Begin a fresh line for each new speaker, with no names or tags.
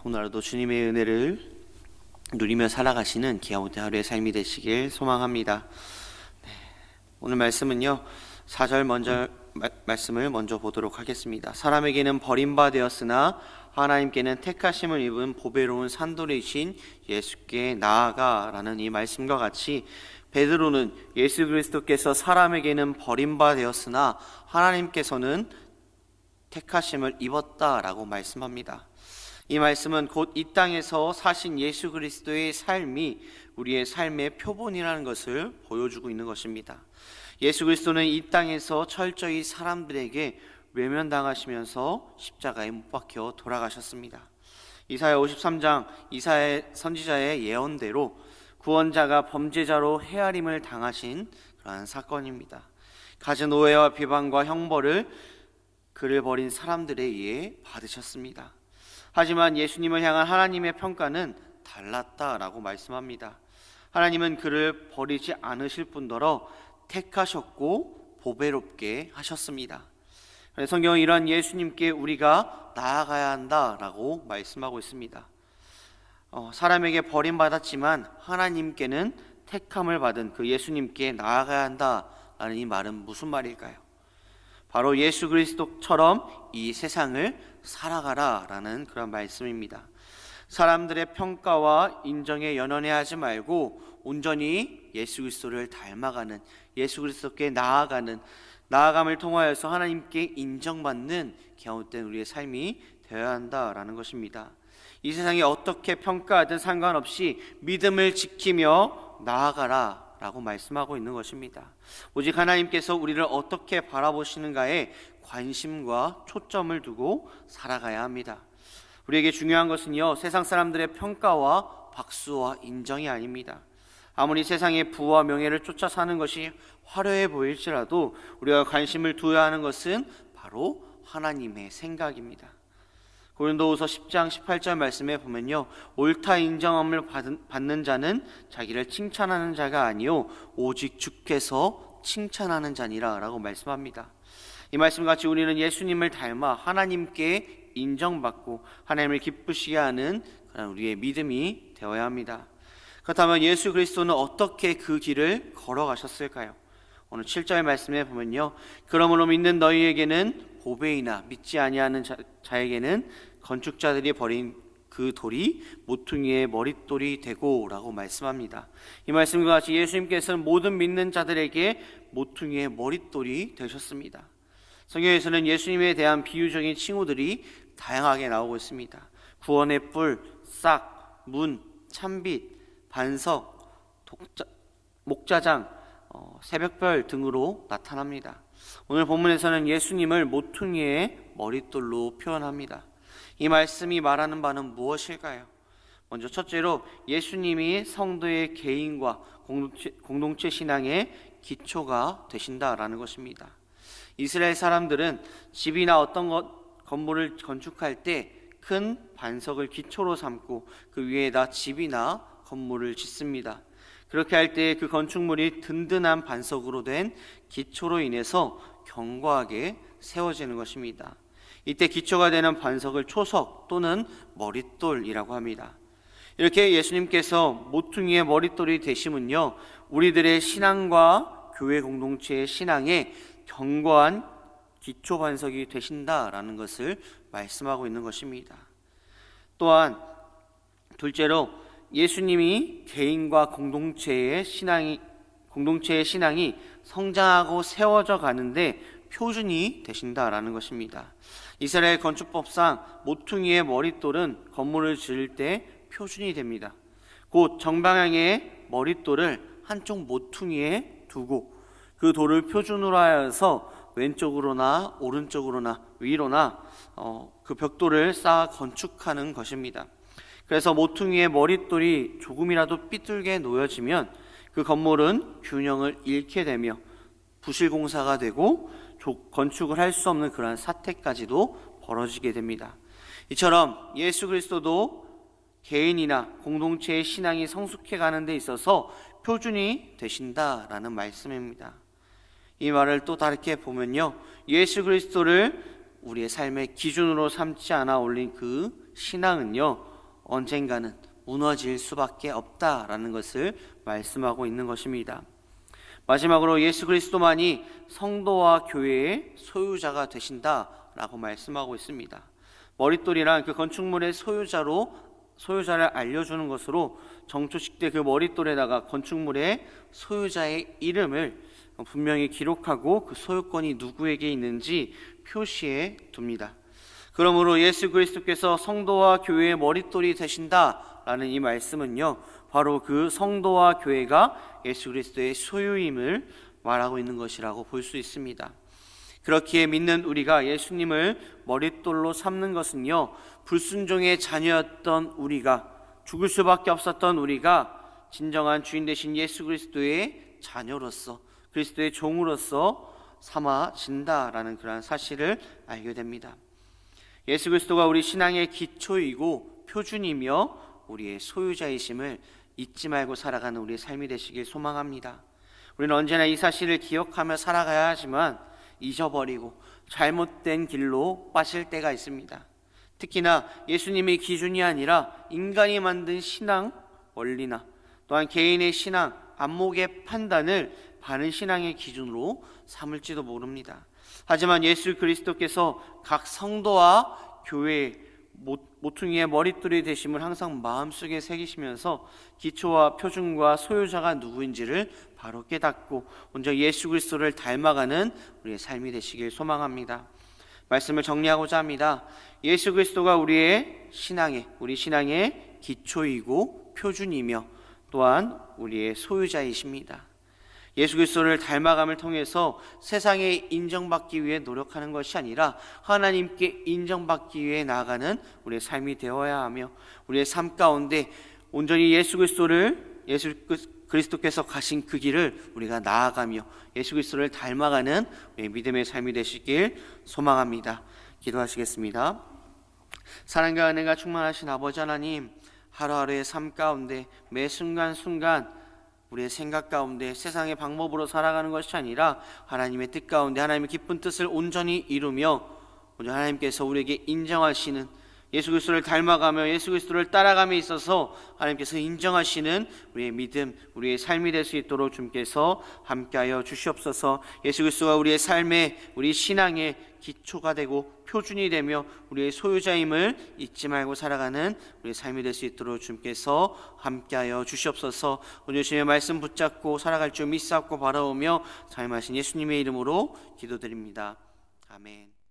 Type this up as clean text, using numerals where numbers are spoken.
오늘도 주님의 은혜를 누리며 살아가시는 기아모태 하루의 삶이 되시길 소망합니다. 오늘 말씀은요, 4절 말씀을 먼저 보도록 하겠습니다. 사람에게는 버림받았으나 하나님께는 택하심을 입은 보배로운 산돌이신 예수께 나아가라는 이 말씀과 같이 베드로는 예수 그리스도께서 사람에게는 버림받았으나 하나님께서는 택하심을 입었다라고 말씀합니다. 이 말씀은 곧 이 땅에서 사신 예수 그리스도의 삶이 우리의 삶의 표본이라는 것을 보여주고 있는 것입니다. 예수 그리스도는 이 땅에서 철저히 사람들에게 외면당하시면서 십자가에 못 박혀 돌아가셨습니다. 이사야 53장 이사야 선지자의 예언대로 구원자가 범죄자로 헤아림을 당하신 그러한 사건입니다. 갖은 오해와 비방과 형벌을 그를 버린 사람들에 의해 받으셨습니다. 하지만 예수님을 향한 하나님의 평가는 달랐다라고 말씀합니다. 하나님은 그를 버리지 않으실 뿐더러 택하셨고 보배롭게 하셨습니다. 성경은 이러한 예수님께 우리가 나아가야 한다라고 말씀하고 있습니다. 사람에게 버림받았지만 하나님께는 택함을 받은 그 예수님께 나아가야 한다라는 이 말은 무슨 말일까요? 바로 예수 그리스도처럼 이 세상을 살아가라라는 그런 말씀입니다. 사람들의 평가와 인정에 연연해하지 말고 온전히 예수 그리스도를 닮아가는, 예수 그리스도께 나아감을 통하여서 하나님께 인정받는 기아못된 우리의 삶이 되어야 한다라는 것입니다. 이 세상이 어떻게 평가하든 상관없이 믿음을 지키며 나아가라 라고 말씀하고 있는 것입니다. 오직 하나님께서 우리를 어떻게 바라보시는가에 관심과 초점을 두고 살아가야 합니다. 우리에게 중요한 것은요, 세상 사람들의 평가와 박수와 인정이 아닙니다. 아무리 세상의 부와 명예를 쫓아 사는 것이 화려해 보일지라도 우리가 관심을 두어야 하는 것은 바로 하나님의 생각입니다. 고린도후서 10장 18절 말씀에 보면요, 옳다 인정함을 받는 자는 자기를 칭찬하는 자가 아니요 오직 주께서 칭찬하는 자니라 라고 말씀합니다. 이 말씀같이 우리는 예수님을 닮아 하나님께 인정받고 하나님을 기쁘시게 하는 우리의 믿음이 되어야 합니다. 그렇다면 예수 그리스도는 어떻게 그 길을 걸어가셨을까요? 오늘 7절 말씀에 보면요, 그러므로 믿는 너희에게는 보배이나 믿지 아니하는 자에게는 건축자들이 버린 그 돌이 모퉁이의 머릿돌이 되고 라고 말씀합니다. 이 말씀과 같이 예수님께서는 모든 믿는 자들에게 모퉁이의 머릿돌이 되셨습니다. 성경에서는 예수님에 대한 비유적인 칭호들이 다양하게 나오고 있습니다. 구원의 뿔, 싹, 문, 참빛, 반석, 목자장, 새벽별 등으로 나타납니다. 오늘 본문에서는 예수님을 모퉁이의 머릿돌로 표현합니다. 이 말씀이 말하는 바는 무엇일까요? 먼저 첫째로 예수님이 성도의 개인과 공동체 신앙의 기초가 되신다라는 것입니다. 이스라엘 사람들은 집이나 어떤 건물을 건축할 때 큰 반석을 기초로 삼고 그 위에다 집이나 건물을 짓습니다. 그렇게 할 때 그 건축물이 든든한 반석으로 된 기초로 인해서 견고하게 세워지는 것입니다. 이때 기초가 되는 반석을 초석 또는 머릿돌이라고 합니다. 이렇게 예수님께서 모퉁이의 머릿돌이 되심은요, 우리들의 신앙과 교회 공동체의 신앙에 견고한 기초 반석이 되신다라는 것을 말씀하고 있는 것입니다. 또한 둘째로 예수님이 개인과 공동체의 신앙이 성장하고 세워져 가는데 표준이 되신다라는 것입니다. 이스라엘 건축법상 모퉁이의 머릿돌은 건물을 지을 때 표준이 됩니다. 곧 정방향의 머릿돌을 한쪽 모퉁이에 두고 그 돌을 표준으로 하여서 왼쪽으로나 오른쪽으로나 위로나 그 벽돌을 쌓아 건축하는 것입니다. 그래서 모퉁이의 머릿돌이 조금이라도 삐뚤게 놓여지면 그 건물은 균형을 잃게 되며 부실공사가 되고 건축을 할 수 없는 그러한 사태까지도 벌어지게 됩니다. 이처럼 예수 그리스도도 개인이나 공동체의 신앙이 성숙해 가는 데 있어서 표준이 되신다라는 말씀입니다. 이 말을 또 다르게 보면요, 예수 그리스도를 우리의 삶의 기준으로 삼지 않아 올린 그 신앙은요, 언젠가는 무너질 수밖에 없다라는 것을 말씀하고 있는 것입니다. 마지막으로 예수 그리스도만이 성도와 교회의 소유자가 되신다라고 말씀하고 있습니다. 머릿돌이란 그 건축물의 소유자를 알려주는 것으로 정초식 때 그 머릿돌에다가 건축물의 소유자의 이름을 분명히 기록하고 그 소유권이 누구에게 있는지 표시해 둡니다. 그러므로 예수 그리스도께서 성도와 교회의 머릿돌이 되신다라는 이 말씀은요, 바로 그 성도와 교회가 예수 그리스도의 소유임을 말하고 있는 것이라고 볼 수 있습니다. 그렇기에 믿는 우리가 예수님을 머릿돌로 삼는 것은요, 불순종의 자녀였던 우리가, 죽을 수밖에 없었던 우리가 진정한 주인 되신 예수 그리스도의 자녀로서, 그리스도의 종으로서 삼아진다라는 그러한 사실을 알게 됩니다. 예수 그리스도가 우리 신앙의 기초이고 표준이며 우리의 소유자이심을 잊지 말고 살아가는 우리의 삶이 되시길 소망합니다. 우리는 언제나 이 사실을 기억하며 살아가야 하지만 잊어버리고 잘못된 길로 빠질 때가 있습니다. 특히나 예수님의 기준이 아니라 인간이 만든 신앙 원리나 또한 개인의 신앙 안목의 판단을 바른 신앙의 기준으로 삼을지도 모릅니다. 하지만 예수 그리스도께서 각 성도와 교회의 모퉁이의 머릿돌이 되심을 항상 마음속에 새기시면서 기초와 표준과 소유자가 누구인지를 바로 깨닫고 먼저 예수 그리스도를 닮아가는 우리의 삶이 되시길 소망합니다. 말씀을 정리하고자 합니다. 예수 그리스도가 우리 신앙의 기초이고 표준이며 또한 우리의 소유자이십니다. 예수 그리스도를 닮아감을 통해서 세상에 인정받기 위해 노력하는 것이 아니라 하나님께 인정받기 위해 나아가는 우리의 삶이 되어야 하며, 우리의 삶 가운데 온전히 예수 그리스도께서 가신 그 길을 우리가 나아가며 예수 그리스도를 닮아가는 우리의 믿음의 삶이 되시길 소망합니다. 기도하시겠습니다. 사랑과 은혜가 충만하신 아버지 하나님, 하루하루의 삶 가운데 매 순간순간 우리의 생각 가운데 세상의 방법으로 살아가는 것이 아니라 하나님의 뜻 가운데 하나님의 기쁜 뜻을 온전히 이루며 하나님께서 우리에게 인정하시는, 예수 그리스도를 닮아가며 예수 그리스도를 따라감에 있어서 하나님께서 인정하시는 우리의 믿음, 우리의 삶이 될 수 있도록 주님께서 함께하여 주시옵소서. 예수 그리스도가 우리의 삶에, 우리 신앙의 기초가 되고 표준이 되며 우리의 소유자임을 잊지 말고 살아가는 우리의 삶이 될 수 있도록 주님께서 함께하여 주시옵소서. 오늘 주님의 말씀 붙잡고 살아갈 줄 믿사옵고 바라오며 삶하신 예수님의 이름으로 기도드립니다. 아멘.